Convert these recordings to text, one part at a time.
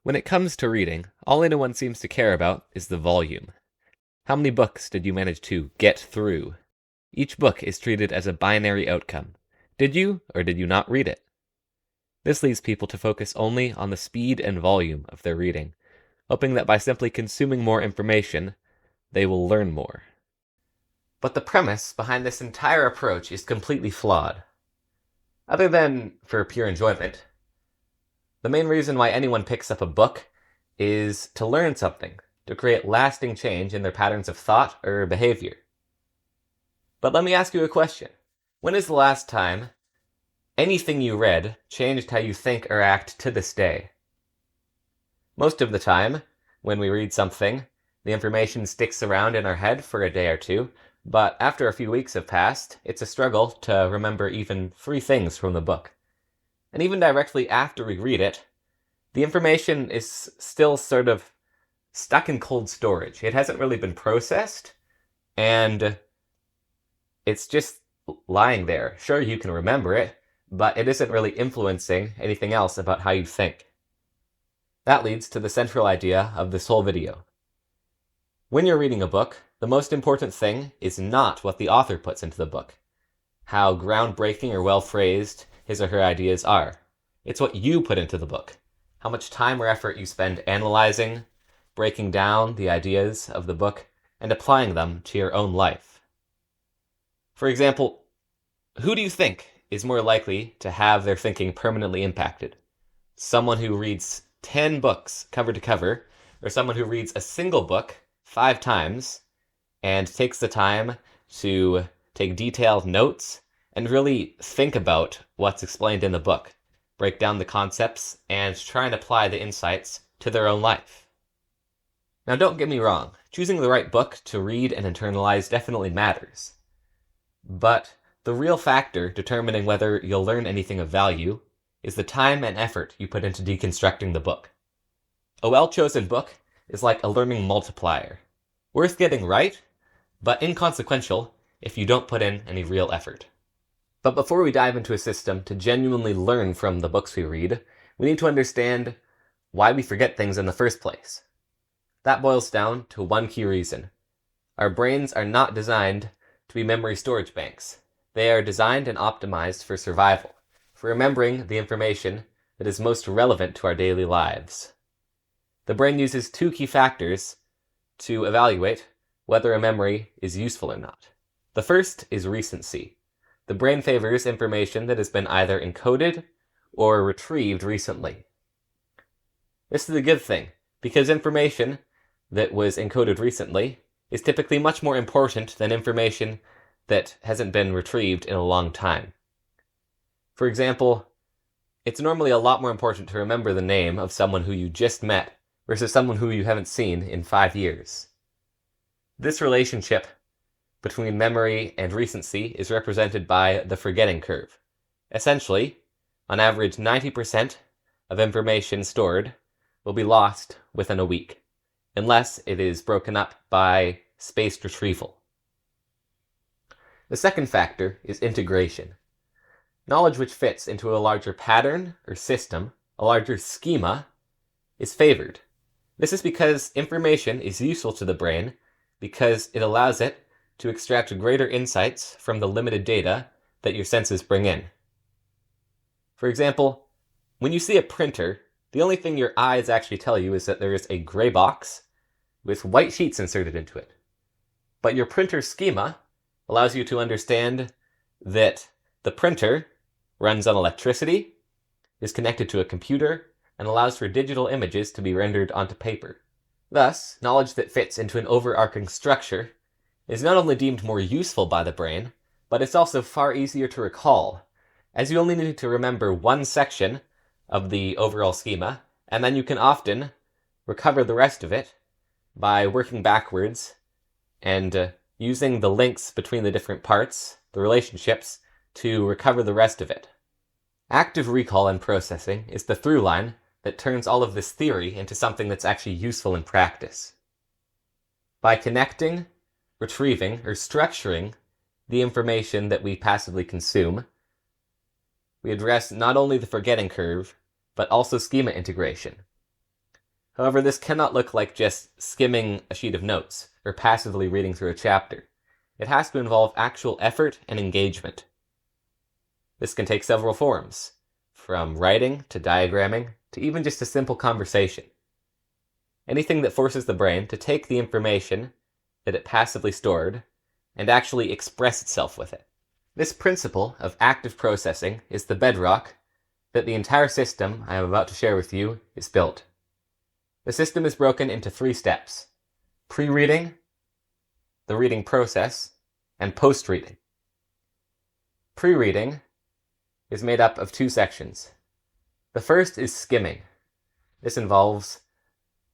When it comes to reading, all anyone seems to care about is the volume. How many books did you manage to get through? Each book is treated as a binary outcome. Did you or did you not read it? This leads people to focus only on the speed and volume of their reading, hoping that by simply consuming more information, they will learn more. But the premise behind this entire approach is completely flawed. Other than for pure enjoyment, the main reason why anyone picks up a book is to learn something, to create lasting change in their patterns of thought or behavior. But let me ask you a question. When is the last time anything you read changed how you think or act to this day? Most of the time, when we read something, the information sticks around in our head for a day or two, but after a few weeks have passed, it's a struggle to remember even 3 things from the book. And even directly after we read it, the information is still sort of stuck in cold storage. It hasn't really been processed, and it's just lying there. Sure, you can remember it, but it isn't really influencing anything else about how you think. That leads to the central idea of this whole video. When you're reading a book, the most important thing is not what the author puts into the book, how groundbreaking or well-phrased his or her ideas are. It's what you put into the book, how much time or effort you spend analyzing, breaking down the ideas of the book, and applying them to your own life. For example, who do you think is more likely to have their thinking permanently impacted? Someone who reads 10 books cover to cover, or someone who reads a single book 5 times and takes the time to take detailed notes and really think about what's explained in the book, break down the concepts, and try and apply the insights to their own life. Now, don't get me wrong, choosing the right book to read and internalize definitely matters. But the real factor determining whether you'll learn anything of value is the time and effort you put into deconstructing the book. A well-chosen book is like a learning multiplier, worth getting right, but inconsequential if you don't put in any real effort. But before we dive into a system to genuinely learn from the books we read, we need to understand why we forget things in the first place. That boils down to one key reason. Our brains are not designed to be memory storage banks. They are designed and optimized for survival, for remembering the information that is most relevant to our daily lives. The brain uses 2 key factors to evaluate whether a memory is useful or not. The first is recency. The brain favors information that has been either encoded or retrieved recently. This is a good thing, because information that was encoded recently is typically much more important than information that hasn't been retrieved in a long time. For example, it's normally a lot more important to remember the name of someone who you just met versus someone who you haven't seen in 5 years. This relationship between memory and recency is represented by the forgetting curve. Essentially, on average, 90% of information stored will be lost within a week, unless it is broken up by spaced retrieval. The second factor is integration. Knowledge which fits into a larger pattern or system, a larger schema, is favored. This is because information is useful to the brain because it allows it to extract greater insights from the limited data that your senses bring in. For example, when you see a printer, the only thing your eyes actually tell you is that there is a gray box with white sheets inserted into it. But your printer schema allows you to understand that the printer runs on electricity, is connected to a computer, and allows for digital images to be rendered onto paper. Thus, knowledge that fits into an overarching structure is not only deemed more useful by the brain, but it's also far easier to recall, as you only need to remember one section of the overall schema, and then you can often recover the rest of it by working backwards and using the links between the different parts, the relationships, to recover the rest of it. Active recall and processing is the through line that turns all of this theory into something that's actually useful in practice. By connecting, retrieving, or structuring the information that we passively consume, we address not only the forgetting curve, but also schema integration. However, this cannot look like just skimming a sheet of notes or passively reading through a chapter. It has to involve actual effort and engagement. This can take several forms, from writing to diagramming to even just a simple conversation. Anything that forces the brain to take the information that it passively stored and actually express itself with it. This principle of active processing is the bedrock that the entire system I am about to share with you is built. The system is broken into 3 steps: pre-reading, the reading process, and post-reading. Pre-reading is made up of 2 sections. The first is skimming. This involves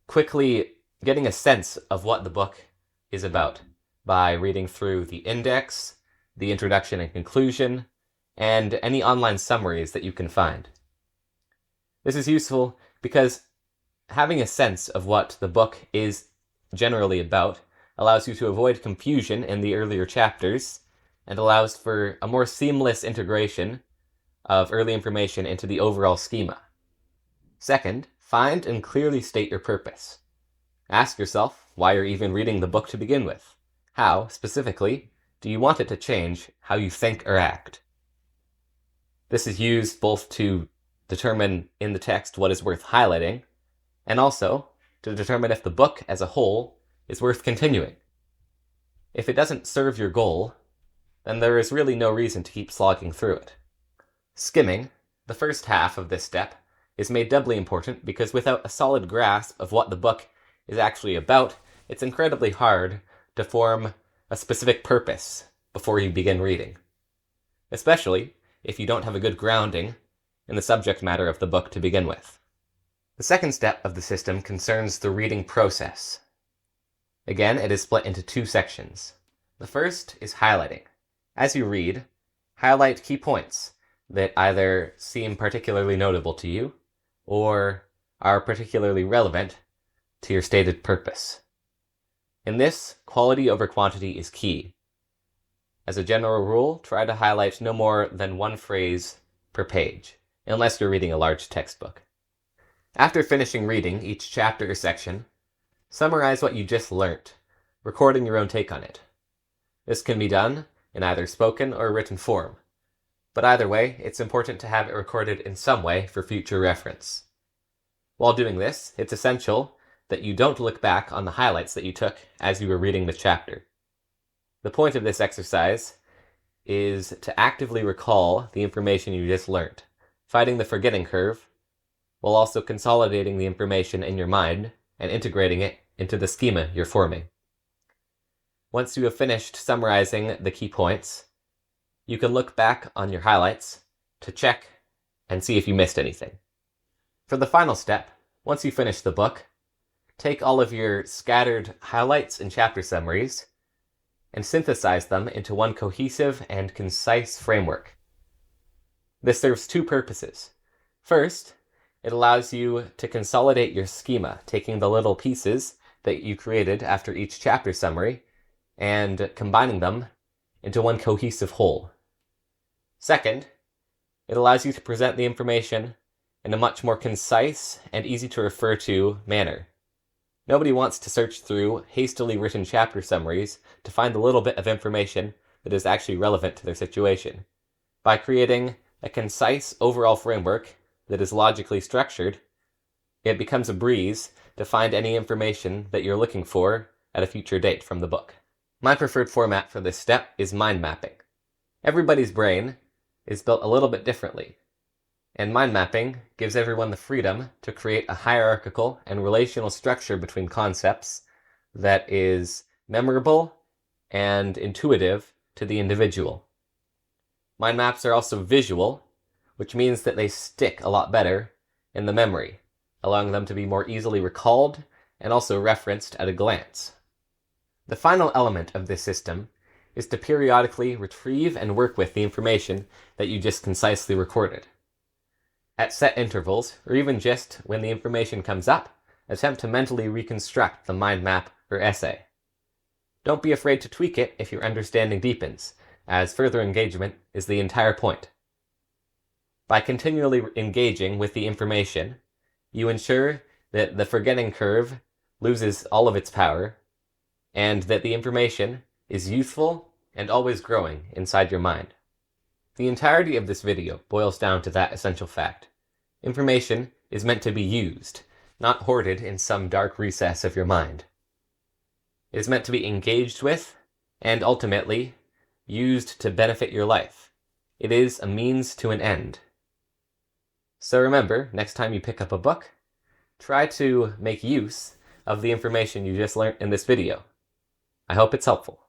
quickly getting a sense of what the book is about by reading through the index, the introduction and conclusion, and any online summaries that you can find. This is useful because having a sense of what the book is generally about allows you to avoid confusion in the earlier chapters and allows for a more seamless integration of early information into the overall schema. Second, find and clearly state your purpose. Ask yourself why you're even reading the book to begin with. How, specifically, do you want it to change how you think or act? This is used both to determine in the text what is worth highlighting, and also to determine if the book as a whole is worth continuing. If it doesn't serve your goal, then there is really no reason to keep slogging through it. Skimming, the first half of this step, is made doubly important because without a solid grasp of what the book is actually about, it's incredibly hard to form a specific purpose before you begin reading, especially if you don't have a good grounding in the subject matter of the book to begin with. The second step of the system concerns the reading process. Again, it is split into 2 sections. The first is highlighting. As you read, highlight key points that either seem particularly notable to you or are particularly relevant to your stated purpose. In this, quality over quantity is key. As a general rule, try to highlight no more than 1 phrase per page, unless you're reading a large textbook. After finishing reading each chapter or section, summarize what you just learnt, recording your own take on it. This can be done in either spoken or written form, but either way, it's important to have it recorded in some way for future reference. While doing this, it's essential that you don't look back on the highlights that you took as you were reading the chapter. The point of this exercise is to actively recall the information you just learnt, fighting the forgetting curve, while also consolidating the information in your mind and integrating it into the schema you're forming. Once you have finished summarizing the key points, you can look back on your highlights to check and see if you missed anything. For the final step, once you finish the book, take all of your scattered highlights and chapter summaries and synthesize them into one cohesive and concise framework. This serves 2 purposes. First, it allows you to consolidate your schema, taking the little pieces that you created after each chapter summary and combining them into one cohesive whole. Second, it allows you to present the information in a much more concise and easy to refer to manner. Nobody wants to search through hastily written chapter summaries to find the little bit of information that is actually relevant to their situation. By creating a concise overall framework that is logically structured, it becomes a breeze to find any information that you're looking for at a future date from the book. My preferred format for this step is mind mapping. Everybody's brain is built a little bit differently, and mind mapping gives everyone the freedom to create a hierarchical and relational structure between concepts that is memorable and intuitive to the individual. Mind maps are also visual, which means that they stick a lot better in the memory, allowing them to be more easily recalled and also referenced at a glance. The final element of this system is to periodically retrieve and work with the information that you just concisely recorded. At set intervals, or even just when the information comes up, attempt to mentally reconstruct the mind map or essay. Don't be afraid to tweak it if your understanding deepens, as further engagement is the entire point. By continually engaging with the information, you ensure that the forgetting curve loses all of its power, and that the information is useful and always growing inside your mind. The entirety of this video boils down to that essential fact. Information is meant to be used, not hoarded in some dark recess of your mind. It is meant to be engaged with, and ultimately, used to benefit your life. It is a means to an end. So remember, next time you pick up a book, try to make use of the information you just learned in this video. I hope it's helpful.